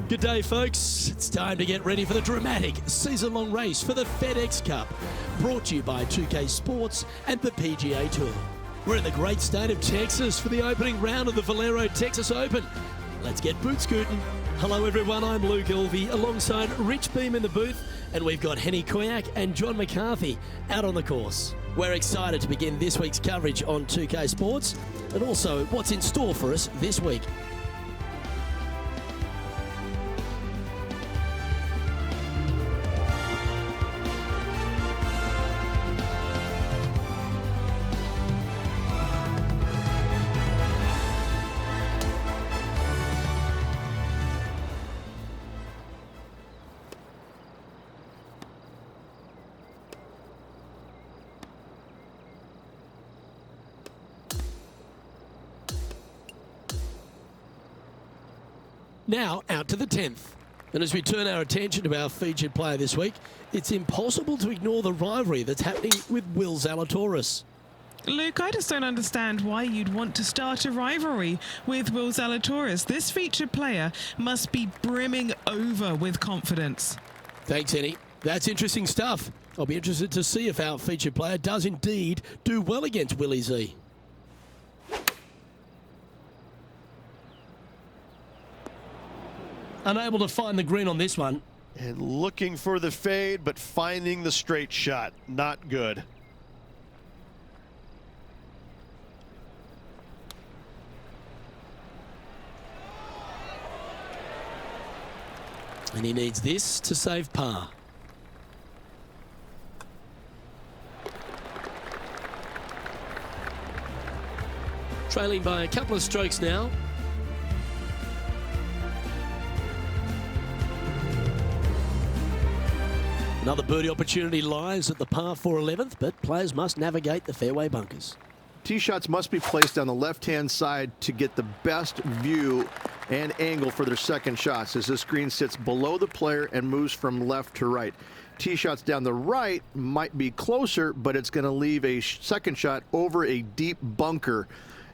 Good day, folks. It's time to get ready for the dramatic season-long race for the FedEx Cup, brought to you by 2K Sports and the PGA Tour. We're in the great state of Texas for the opening round of the Valero Texas Open. Let's get boot scooting. Hello, everyone. I'm Luke Elvey, alongside Rich Beam in the booth, and we've got Henny Koyak and John McCarthy out on the course. We're excited to begin this week's coverage on 2K Sports, and also what's in store for us this week. Now out to the 10th. And as we turn our attention to our featured player this week, it's impossible to ignore the rivalry that's happening with Will Zalatoris. Luke, I just don't understand why you'd want to start a rivalry with Will Zalatoris. This featured player must be brimming over with confidence. Thanks, Henny. That's interesting stuff. I'll be interested to see if our featured player does indeed do well against Willie Z. Unable to find the green on this one. And looking for the fade, but finding the straight shot. Not good. And he needs this to save par. Trailing by a couple of strokes now. Another birdie opportunity lies at the par 4 11th, but players must navigate the fairway bunkers. Tee shots must be placed on the left-hand side to get the best view and angle for their second shots, as this green sits below the player and moves from left to right. Tee shots down the right might be closer, but it's going to leave a second shot over a deep bunker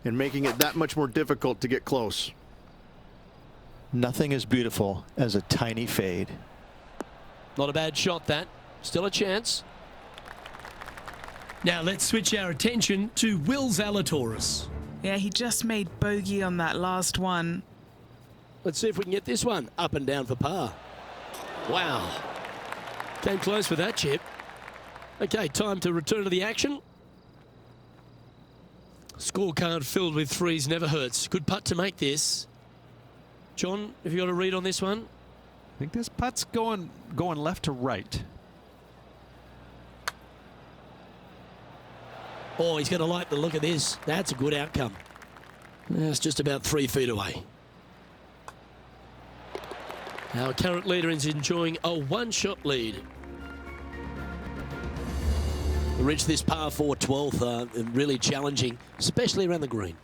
and making it that much more difficult to get close. Nothing as beautiful as a tiny fade. Not a bad shot, that. Still a chance. Now let's switch our attention to Will Zalatoris. Yeah, he just made bogey on that last one. Let's see if we can get this one up and down for par. Wow. Came close with that chip. Okay, time to return to the action. Scorecard filled with threes never hurts. Good putt to make this. John, have you got a read on this one? I think this putt's going left to right. Oh, he's going to like the look of this. That's a good outcome. That's just about 3 feet away. Our current leader is enjoying a one-shot lead. We reached this par 4 12th, really challenging, especially around the green.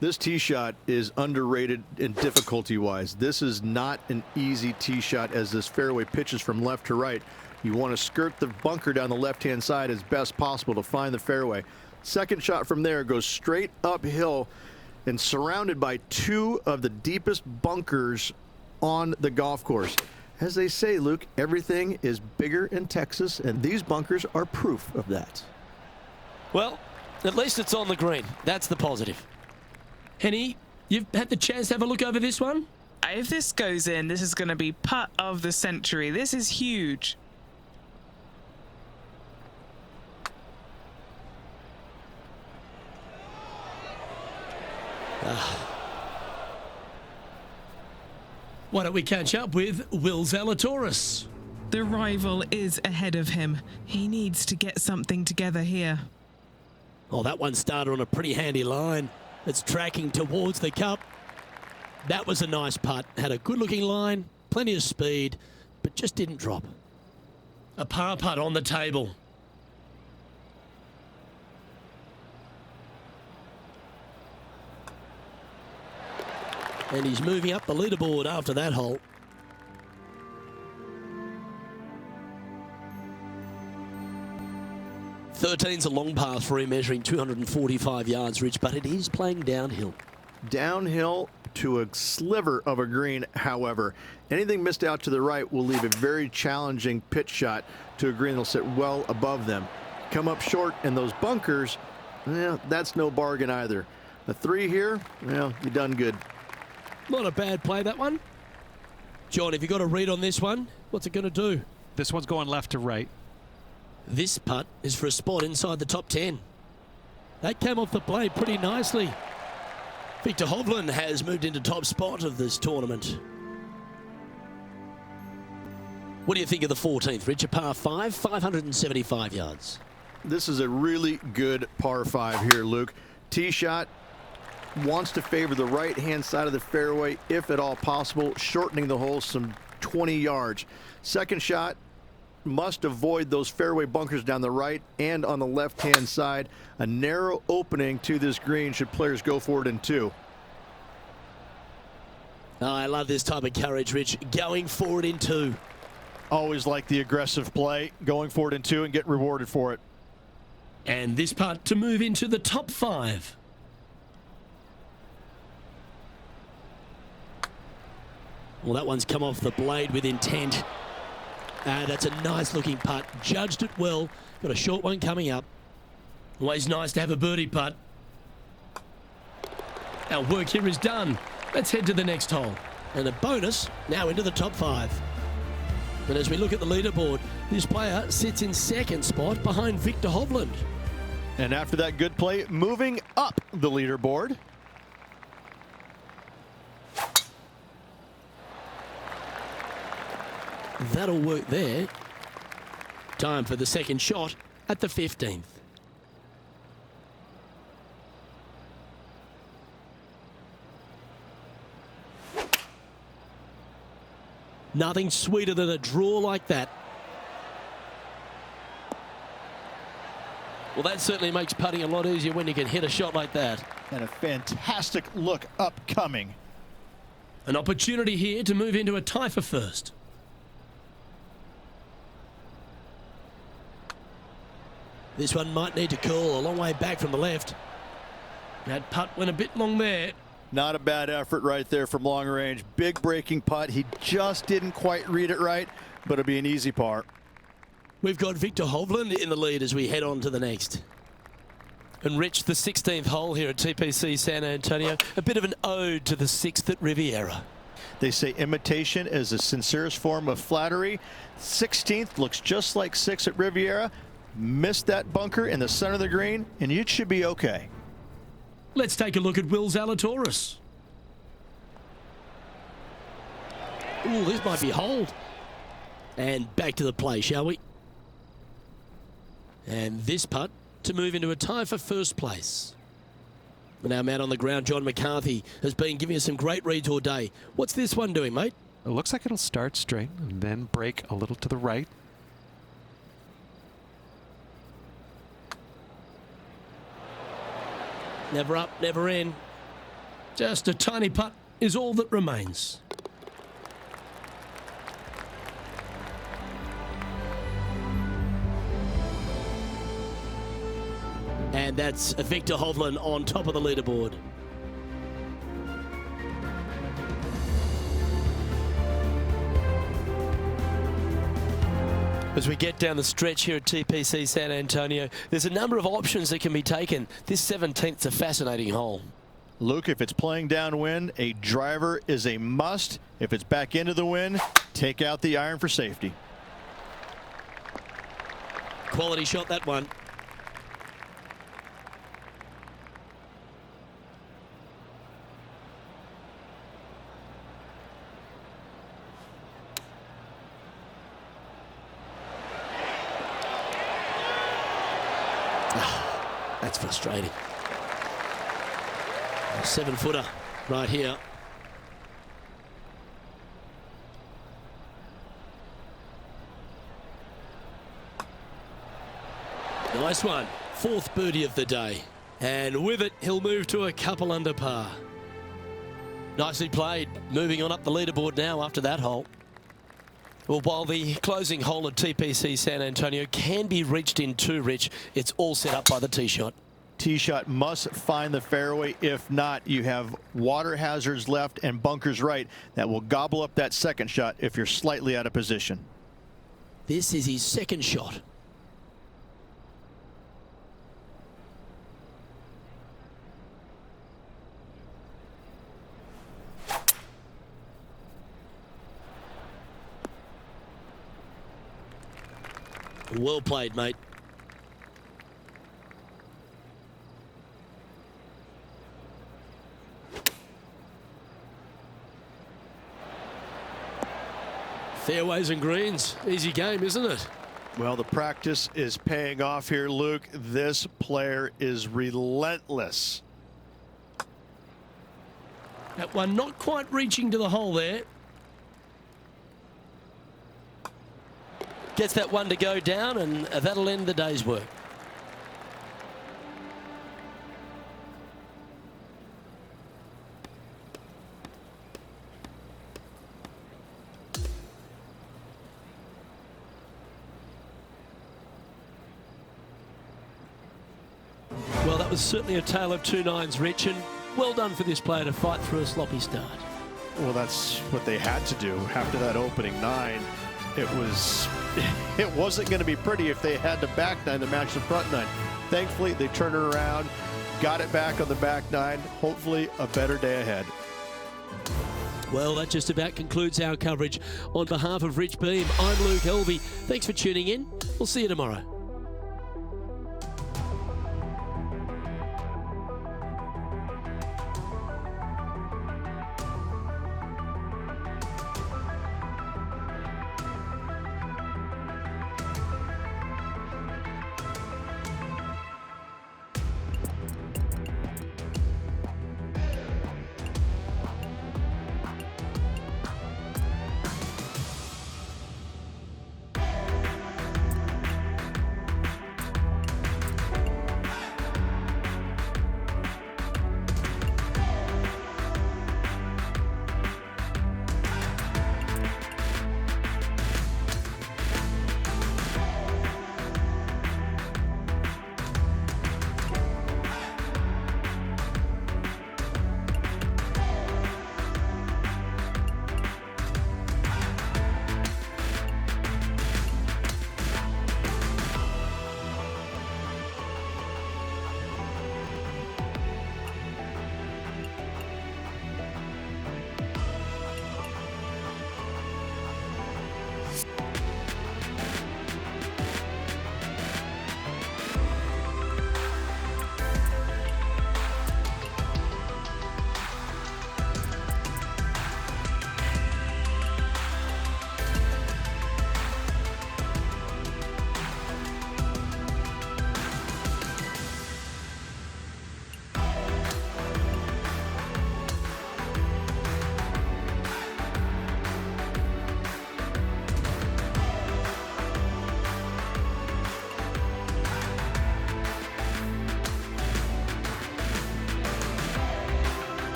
This tee shot is underrated in difficulty-wise. This is not an easy tee shot, as this fairway pitches from left to right. You want to skirt the bunker down the left-hand side as best possible to find the fairway. Second shot from there goes straight uphill and surrounded by 2 of the deepest bunkers on the golf course. As they say, Luke, everything is bigger in Texas, and these bunkers are proof of that. Well, at least it's on the green. That's the positive. Henny, you've had the chance to have a look over this one? If this goes in, this is going to be putt of the century. This is huge. Why don't we catch up with Will Zalatoris? The rival is ahead of him. He needs to get something together here. Oh, that one started on a pretty handy line. It's tracking towards the cup. That was a nice putt. Had a good-looking line, plenty of speed, but just didn't drop. A par putt on the table. And he's moving up the leaderboard after that hole. 13's a long par 3, measuring 245 yards, Rich, but it is playing downhill. downhill to a sliver of a green. However, anything missed out to the right will leave a very challenging pitch shot to a green that'll sit well above them. Come up short in those bunkers, yeah, that's no bargain either. A 3 here, well, you done good. Not a bad play, that one. John, have you got a read on this one? What's it going to do? This one's going left to right. This putt is for a spot inside the top 10. That came off the blade pretty nicely. Victor Hovland has moved into top spot of this tournament. What do you think of the 14th, Rich? A par 5, 575 yards. This is a really good par 5 here, Luke. Tee shot wants to favor the right-hand side of the fairway, if at all possible, shortening the hole some 20 yards. Second shot must avoid those fairway bunkers down the right and on the left-hand side. A narrow opening to this green should players go for it in 2. Oh, I love this type of courage, Rich. Going for it in 2. Always like the aggressive play, going for it in 2 and get rewarded for it. And this putt to move into the top 5. Well, that one's come off the blade with intent. That's a nice looking putt. Judged it well. Got a short one coming up. Always nice to have a birdie putt. Our work here is done. Let's head to the next hole. And a bonus now into the top 5. And as we look at the leaderboard, this player sits in second spot behind Victor Hovland. And after that good play, moving up the leaderboard. That'll work there. Time for the second shot at the 15th. Nothing sweeter than a draw like that. Well, that certainly makes putting a lot easier when you can hit a shot like that. And a fantastic look upcoming. An opportunity here to move into a tie for first. This one might need to curl a long way back from the left. That putt went a bit long there. Not a bad effort right there from long range. Big breaking putt. He just didn't quite read it right, but it'll be an easy par. We've got Victor Hovland in the lead as we head on to the next. And Rich, the 16th hole here at TPC San Antonio, a bit of an ode to the 6th at Riviera. They say imitation is the sincerest form of flattery. 16th looks just like 6 at Riviera. Missed that bunker in the center of the green, and you should be okay. Let's take a look at Will Zalatoris. Ooh, this might be a hold. And back to the play, shall we? And this putt to move into a tie for first place. And our man on the ground, John McCarthy, has been giving us some great reads all day. What's this one doing, mate? It looks like it'll start straight and then break a little to the right. Never up, never in. Just a tiny putt is all that remains. And that's Victor Hovland on top of the leaderboard. As we get down the stretch here at TPC San Antonio, there's a number of options that can be taken. This 17th's a fascinating hole. Luke, if it's playing downwind, a driver is a must. If it's back into the wind, take out the iron for safety. Quality shot, that one. That's frustrating. 7-footer right here. Nice one. 4th birdie of the day. And with it, he'll move to a couple under par. Nicely played. Moving on up the leaderboard now after that hole. Well, while the closing hole at TPC San Antonio can be reached in 2, Rich, it's all set up by the tee shot. tee shot must find the fairway. If not, you have water hazards left and bunkers right that will gobble up that second shot if you're slightly out of position. This is his second shot. Well played, mate. Fairways and greens. Easy game, isn't it? Well, the practice is paying off here, Luke. This player is relentless. That one not quite reaching to the hole there. Gets that one to go down, and that'll end the day's work. Well, that was certainly a tale of two nines, Rich, and well done for this player to fight through a sloppy start. Well, that's what they had to do after that opening nine. It wasn't going to be pretty if they had the back nine to match the front nine. Thankfully, they turned it around, got it back on the back nine. Hopefully, a better day ahead. Well, that just about concludes our coverage. On behalf of Rich Beam, I'm Luke Elvey. Thanks for tuning in. We'll see you tomorrow.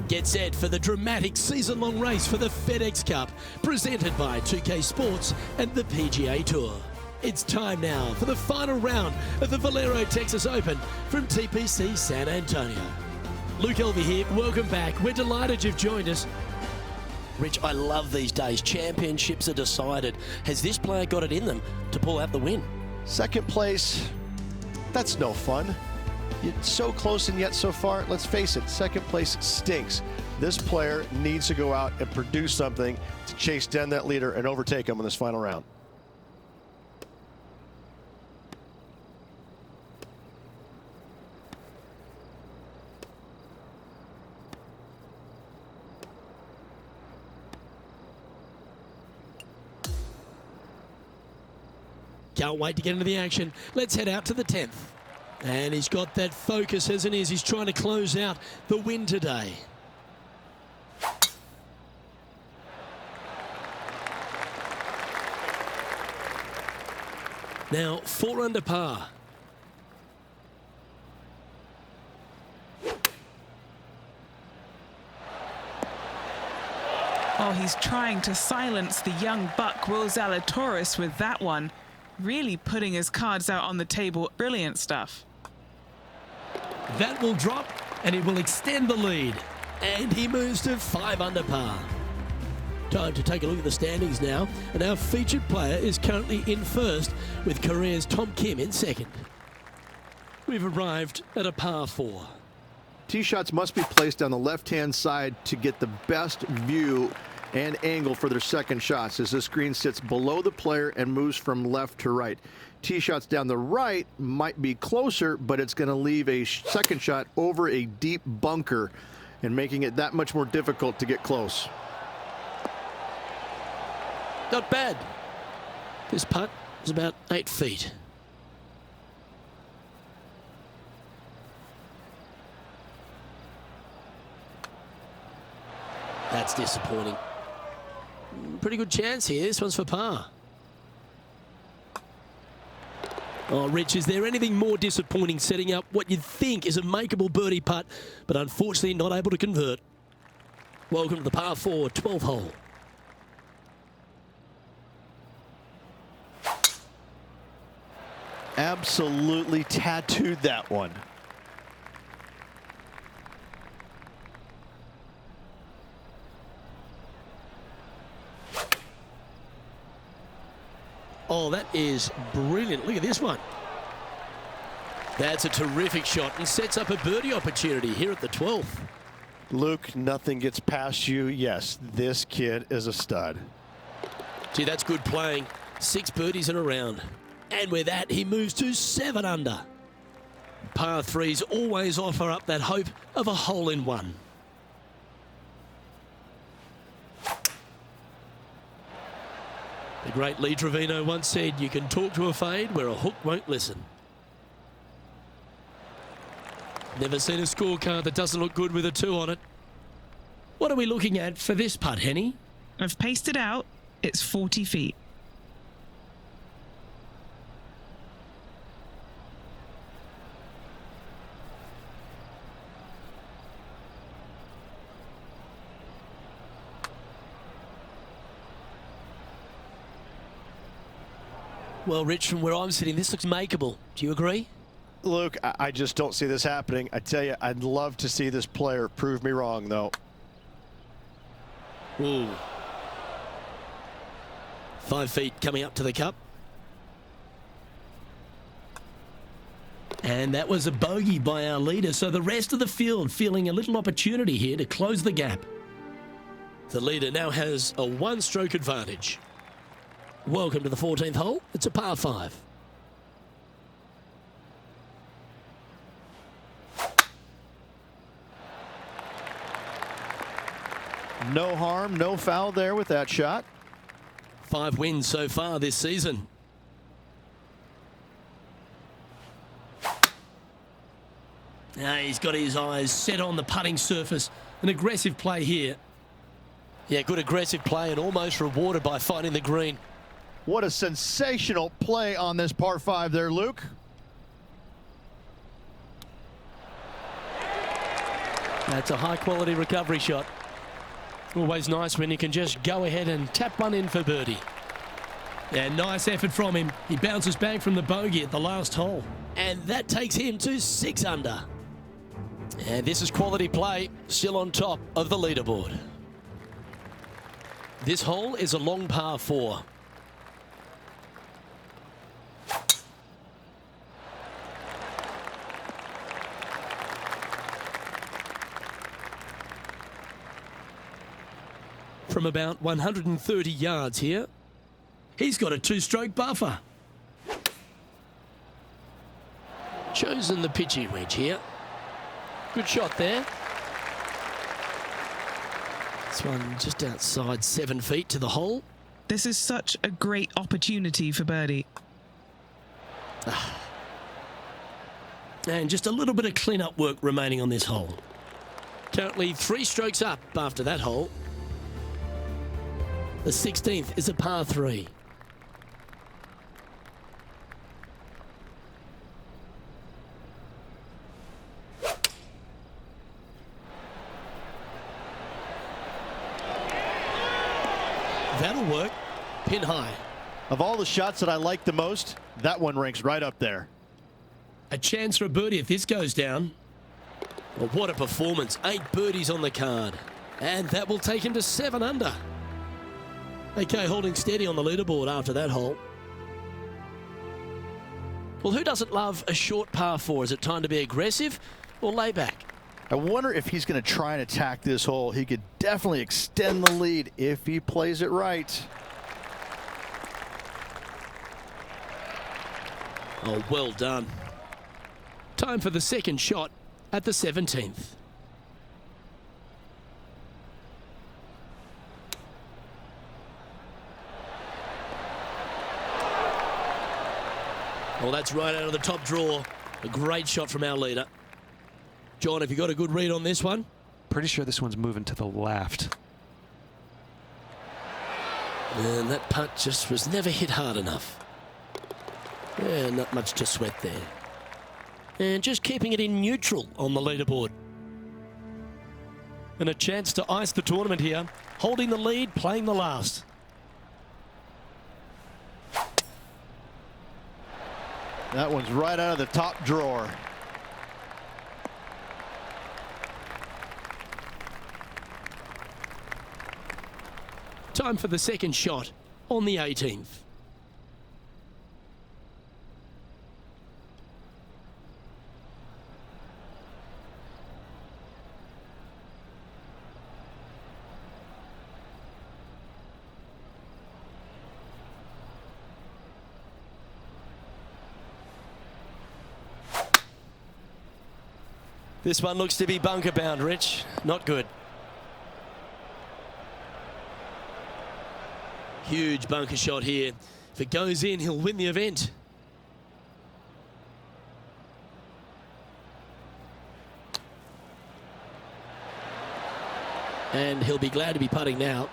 Get set for the dramatic season-long race for the FedEx Cup, presented by 2K Sports and the PGA Tour. It's time now for the final round of the Valero Texas Open from TPC San Antonio. Luke Elvey here, welcome back. We're delighted you've joined us. Rich, I love these days. Championships are decided. Has this player got it in them to pull out the win? Second place, that's no fun. You're so close and yet so far. Let's face it, second place stinks. This player needs to go out and produce something to chase down that leader and overtake him in this final round. Can't wait to get into the action. Let's head out to the 10th. And he's got that focus, hasn't he, as he's trying to close out the win today. Now, 4 under par. Oh, he's trying to silence the young buck, Will Zalatoris, with that one. Really putting his cards out on the table. Brilliant stuff. That will drop, and it will extend the lead. And he moves to 5 under par. Time to take a look at the standings now. And our featured player is currently in first, with Career's Tom Kim in second. We've arrived at a par 4. Tee shots must be placed on the left-hand side to get the best view and angle for their second shots, as this green sits below the player and moves from left to right. Tee shots down the right might be closer, but it's going to leave a second shot over a deep bunker and making it that much more difficult to get close. Not bad. This putt is about 8 feet. That's disappointing. Pretty good chance here. This one's for par. Oh, Rich, is there anything more disappointing setting up what you'd think is a makeable birdie putt, but unfortunately not able to convert? Welcome to the par 4 12th hole. Absolutely tattooed that one. Oh, that is brilliant. Look at this one. That's a terrific shot and sets up a birdie opportunity here at the 12th. Luke, nothing gets past you. Yes, this kid is a stud. Gee, that's good playing. 6 birdies in a round. And with that, he moves to 7 under. Par 3s always offer up that hope of a hole-in-one. The great Lee Trevino once said, you can talk to a fade where a hook won't listen. Never seen a scorecard that doesn't look good with a 2 on it. What are we looking at for this putt, Henny? I've paced it out. It's 40 feet. Well, Rich, from where I'm sitting, this looks makeable. Do you agree? Luke, I just don't see this happening. I tell you, I'd love to see this player prove me wrong, though. Ooh. 5 feet coming up to the cup. And that was a bogey by our leader, so the rest of the field feeling a little opportunity here to close the gap. The leader now has a 1-stroke advantage. Welcome to the 14th hole. It's a par 5. No harm, no foul there with that shot. 5 wins so far this season. Now he's got his eyes set on the putting surface. An aggressive play here. Yeah, good aggressive play and almost rewarded by finding the green. What a sensational play on this par 5 there, Luke. That's a high-quality recovery shot. Always nice when you can just go ahead and tap one in for birdie. Yeah, nice effort from him. He bounces back from the bogey at the last hole. And that takes him to 6 under. And this is quality play, still on top of the leaderboard. This hole is a long par 4. From about 130 yards here, he's got a 2-stroke buffer. Chosen the pitching wedge here. Good shot there. This one just outside 7 feet to the hole. This is such a great opportunity for birdie. And just a little bit of clean-up work remaining on this hole. Currently 3 strokes up after that hole. The 16th is a par 3. That'll work. Pin high. Of all the shots that I like the most, that one ranks right up there. A chance for a birdie if this goes down. Well, what a performance. 8 birdies on the card. And that will take him to 7 under. Okay, holding steady on the leaderboard after that hole. Well, who doesn't love a short par 4? Is it time to be aggressive or lay back? I wonder if he's going to try and attack this hole. He could definitely extend the lead if he plays it right. Oh, well done. Time for the second shot at the 17th. Well, that's right out of the top drawer. A great shot from our leader. John, have you got a good read on this one? Pretty sure this one's moving to the left. And that putt just was never hit hard enough. Yeah, not much to sweat there. And just keeping it in neutral on the leaderboard. And a chance to ice the tournament here. Holding the lead, playing the last. That one's right out of the top drawer. Time for the second shot on the 18th. This one looks to be bunker bound, Rich. Not good. Huge bunker shot here. If it goes in, he'll win the event. And he'll be glad to be putting now.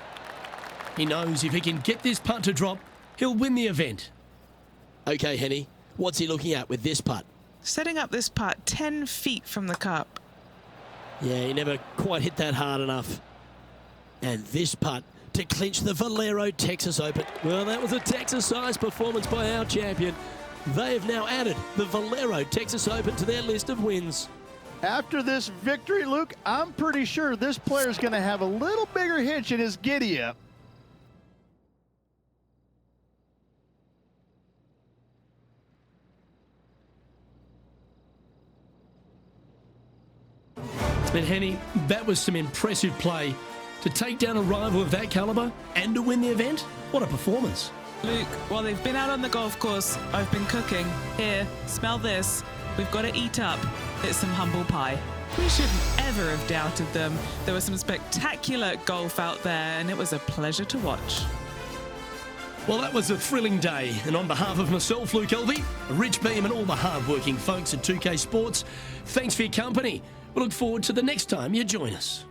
He knows if he can get this putt to drop, he'll win the event. Okay, Henny, what's he looking at with this putt? Setting up this putt 10 feet from the cup. Yeah, he never quite hit that hard enough. And this putt to clinch the Valero Texas Open. Well, that was a Texas-sized performance by our champion. They have now added the Valero Texas Open to their list of wins. After this victory, Luke, I'm pretty sure this player is going to have a little bigger hitch in his giddy-up. But Henny, that was some impressive play. To take down a rival of that caliber and to win the event, what a performance. Luke, while they've been out on the golf course, I've been cooking. Here, smell this. We've got to eat up. It's some humble pie. We shouldn't ever have doubted them. There was some spectacular golf out there, and it was a pleasure to watch. Well, that was a thrilling day. And on behalf of myself, Luke Elvey, Rich Beam, and all the hard-working folks at 2K Sports, thanks for your company. We look forward to the next time you join us.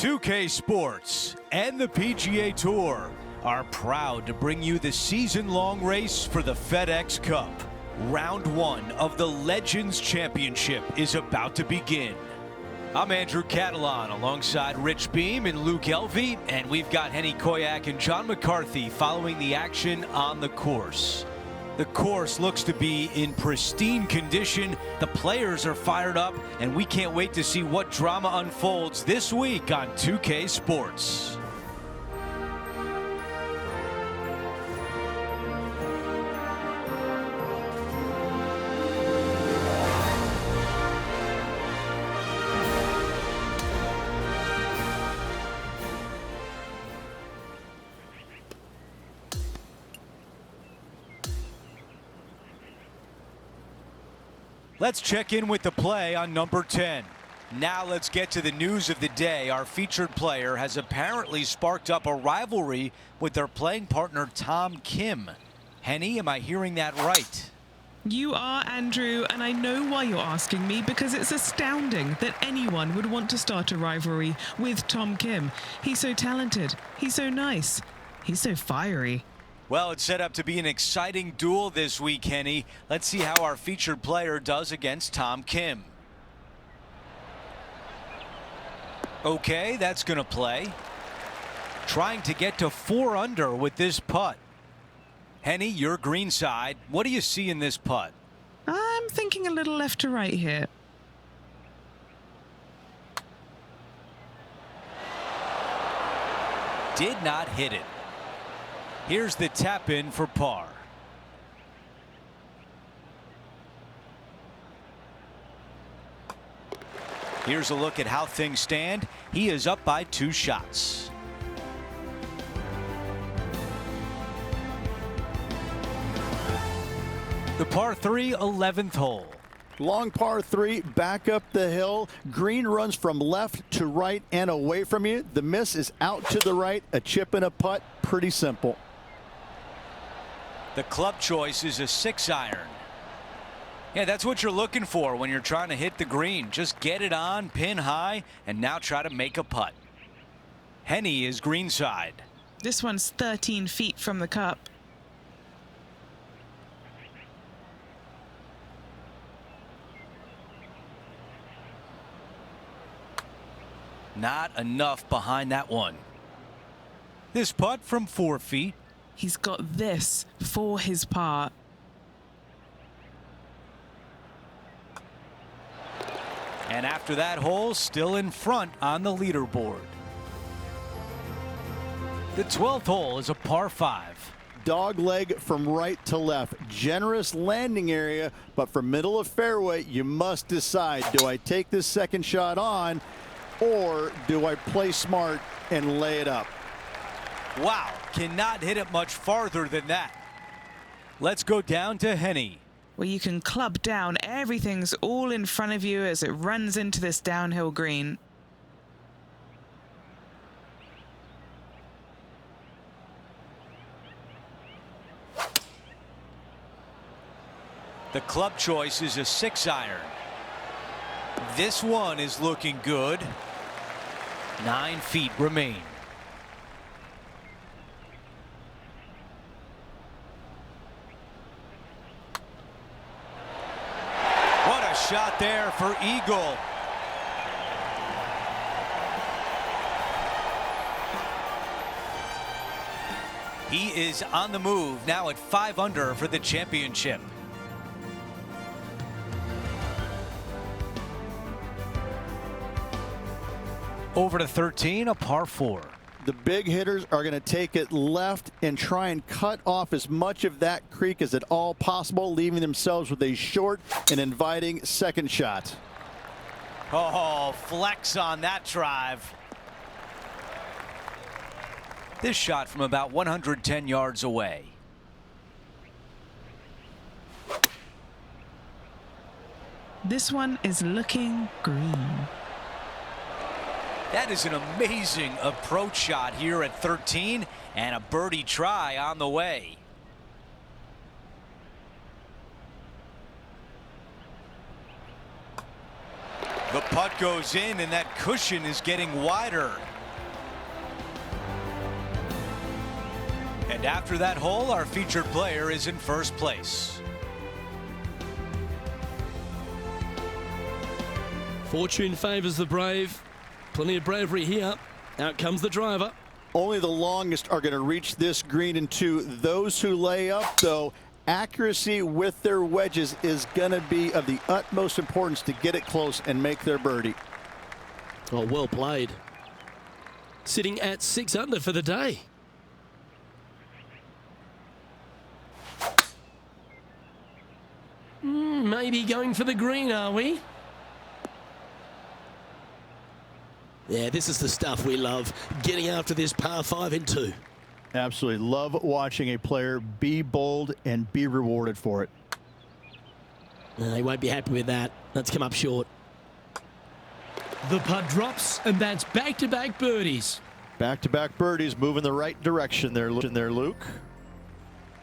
2K Sports and the PGA Tour are proud to bring you the season-long race for the FedEx Cup. Round 1 of the Legends Championship is about to begin. I'm Andrew Catalan alongside Rich Beam and Luke Elvey, and we've got Henny Koyak and John McCarthy following the action on the course. The course looks to be in pristine condition. The players are fired up, and we can't wait to see what drama unfolds this week on 2K Sports. Let's check in with the play on number 10. Now let's get to the news of the day. Our featured player has apparently sparked up a rivalry with their playing partner Tom Kim. Henny, am I hearing that right? You are, Andrew, and I know why you're asking me, because it's astounding that anyone would want to start a rivalry with Tom Kim. He's so talented. He's so nice. He's so fiery. Well, it's set up to be an exciting duel this week, Henny. Let's see how our featured player does against Tom Kim. Okay, that's going to play. Trying to get to 4 under with this putt. Henny, you're greenside. What do you see in this putt? I'm thinking a little left to right here. Did not hit it. Here's the tap in for par. Here's a look at how things stand. He is up by 2 shots. The par 3 11th hole. Long par 3, back up the hill. Green runs from left to right and away from you. The miss is out to the right. A chip and a putt. Pretty simple. The club choice is a 6-iron. Yeah, that's what you're looking for when you're trying to hit the green. Just get it on, pin high, and now try to make a putt. Henny is greenside. This one's 13 feet from the cup. Not enough behind that one. This putt from 4 feet. He's got this for his part. And after that hole, still in front on the leaderboard. The 12th hole is a par 5. Dog leg from right to left. Generous landing area, but from middle of fairway, you must decide, do I take this second shot on, or do I play smart and lay it up? Wow, cannot hit it much farther than that. Let's go down to Henny. Well, you can club down. Everything's all in front of you as it runs into this downhill green. The club choice is a 6-iron. This one is looking good. 9 feet remain. What a shot there for eagle. He is on the move now at 5 under for the championship. Over to 13, a par 4. The big hitters are going to take it left and try and cut off as much of that creek as at all possible, leaving themselves with a short and inviting second shot. Oh, flex on that drive. This shot from about 110 yards away. This one is looking green. That is an amazing approach shot here at 13, and a birdie try on the way. The putt goes in, and that cushion is getting wider. And after that hole, our featured player is in first place. Fortune favours the brave. Plenty of bravery here. Out comes the driver. Only the longest are going to reach this green in two. Those who lay up, though, accuracy with their wedges is going to be of the utmost importance to get it close and make their birdie. Oh, well played. Sitting at 6 under for the day. Maybe going for the green, are we? Yeah, this is the stuff we love. Getting after this par 5 in 2. Absolutely love watching a player be bold and be rewarded for it. He won't be happy with that. That's come up short. The putt drops, and that's back-to-back birdies. Back-to-back birdies, moving the right direction there, Luke.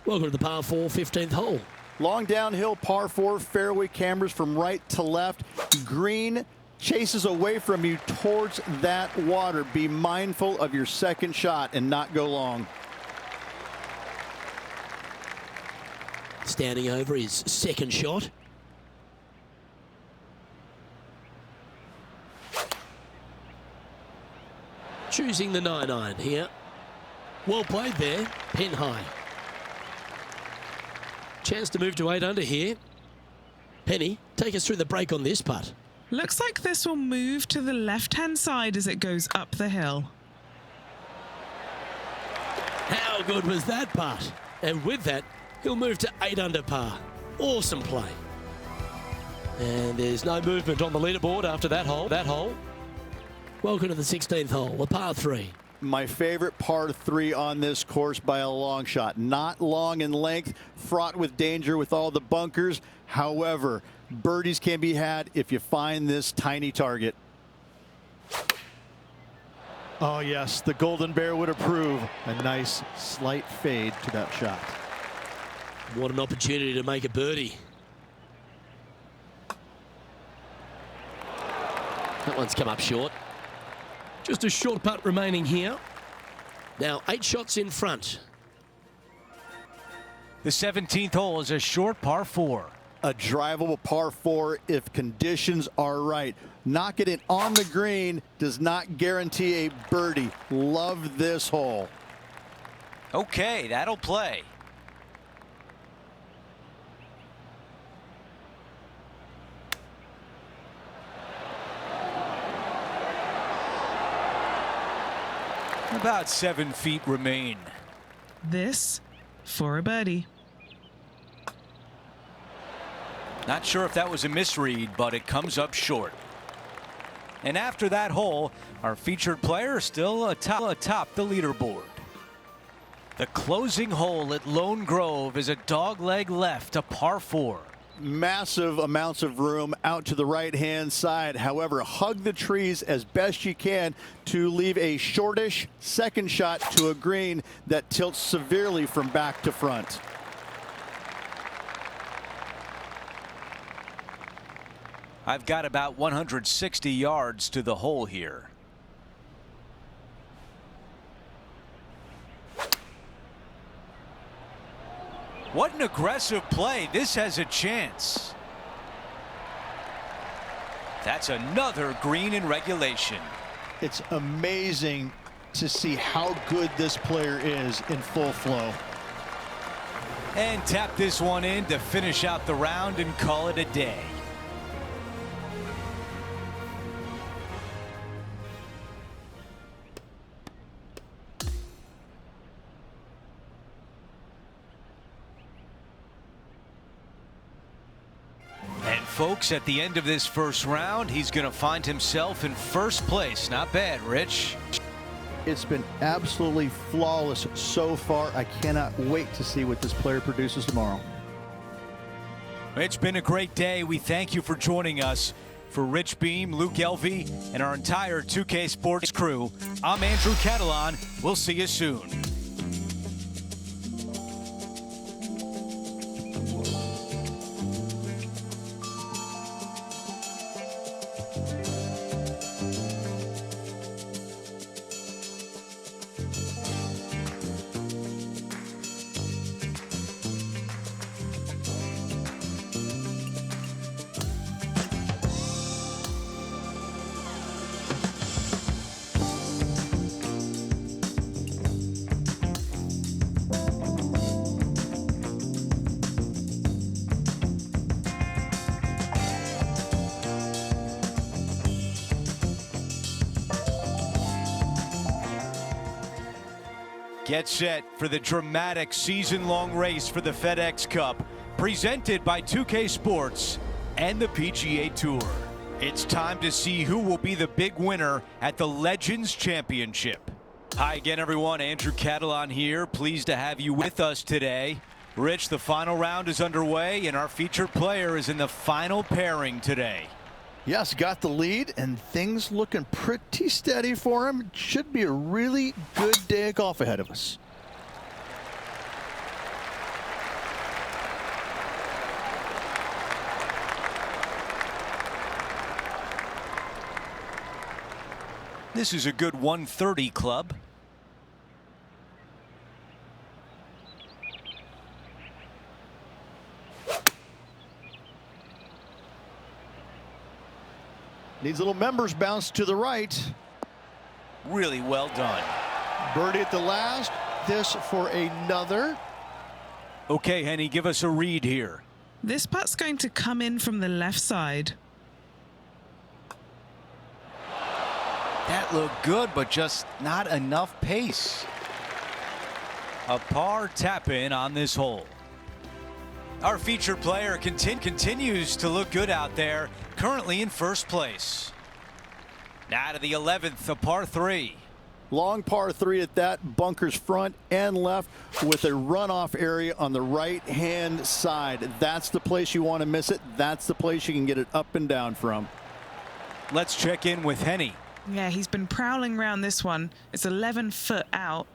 Welcome to the par 4 15th hole. Long downhill par 4, fairway cameras from right to left. Green chases away from you towards that water. Be mindful of your second shot and not go long. Standing over his second shot. Choosing the 9-iron here. Well played there, pin high. Chance to move to 8 under here. Penny, take us through the break on this putt. Looks like this will move to the left-hand side as it goes up the hill. How good was that putt? And with that, he'll move to 8 under par. Awesome play. And there's no movement on the leaderboard after that hole. Welcome to the 16th hole, the par 3. My favorite par 3 on this course by a long shot. Not long in length, fraught with danger with all the bunkers. However, birdies can be had if you find this tiny target. Oh yes, the Golden Bear would approve. A nice slight fade to that shot. What an opportunity to make a birdie. That one's come up short. Just a short putt remaining here. Now 8 shots in front. The 17th hole is a short par 4. A drivable par 4 if conditions are right. Knocking it on the green does not guarantee a birdie. Love this hole. Okay, that'll play. About 7 feet remain. This for a birdie. Not sure if that was a misread, but it comes up short. And after that hole, our featured player still atop the leaderboard. The closing hole at Lone Grove is a dogleg left, a par 4. Massive amounts of room out to the right-hand side. However, hug the trees as best you can to leave a shortish second shot to a green that tilts severely from back to front. I've got about 160 yards to the hole here. What an aggressive play. This has a chance. That's another green in regulation. It's amazing to see how good this player is in full flow. And tap this one in to finish out the round and call it a day. Folks, at the end of this first round, he's going to find himself in first place. Not bad, Rich. It's been absolutely flawless so far. I cannot wait to see what this player produces tomorrow. It's been a great day. We thank you for joining us. For Rich Beam, Luke Elvey, and our entire 2K Sports crew, I'm Andrew Catalan. We'll see you soon. Get set for the dramatic season-long race for the FedEx Cup, presented by 2K Sports and the PGA Tour. It's time to see who will be the big winner at the Legends Championship. Hi again, everyone. Andrew Catalan here. Pleased to have you with us today. Rich, the final round is underway, and our featured player is in the final pairing today. Yes, got the lead, and things looking pretty steady for him. Should be a really good day of golf ahead of us. This is a good 130 club. Needs a little members bounce to the right. Really well done. Birdie at the last. This for another. Okay, Henny, give us a read here. This putt's going to come in from the left side. That looked good, but just not enough pace. A par tap in on this hole. Our featured player continues to look good out there, currently in first place. Now to the 11th, a par 3. Long par 3 at that, bunkers front and left with a runoff area on the right-hand side. That's the place you want to miss it. That's the place you can get it up and down from. Let's check in with Henny. Yeah, he's been prowling around this one. It's 11 foot out.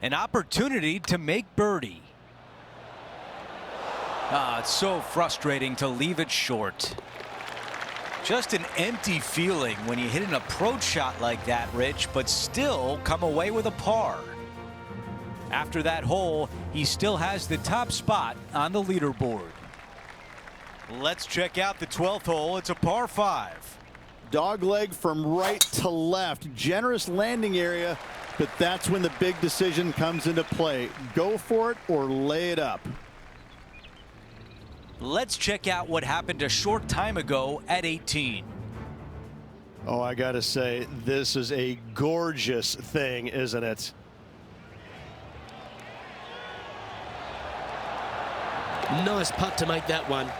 An opportunity to make birdie. It's so frustrating to leave it short. Just an empty feeling when you hit an approach shot like that, Rich, but still come away with a par. After that hole, he still has the top spot on the leaderboard. Let's check out the 12th hole. It's a par 5. Dogleg from right to left. Generous landing area, but that's when the big decision comes into play. Go for it or lay it up. Let's check out what happened a short time ago at 18. Oh, I gotta say, this is a gorgeous thing, isn't it? Nice putt to make that one.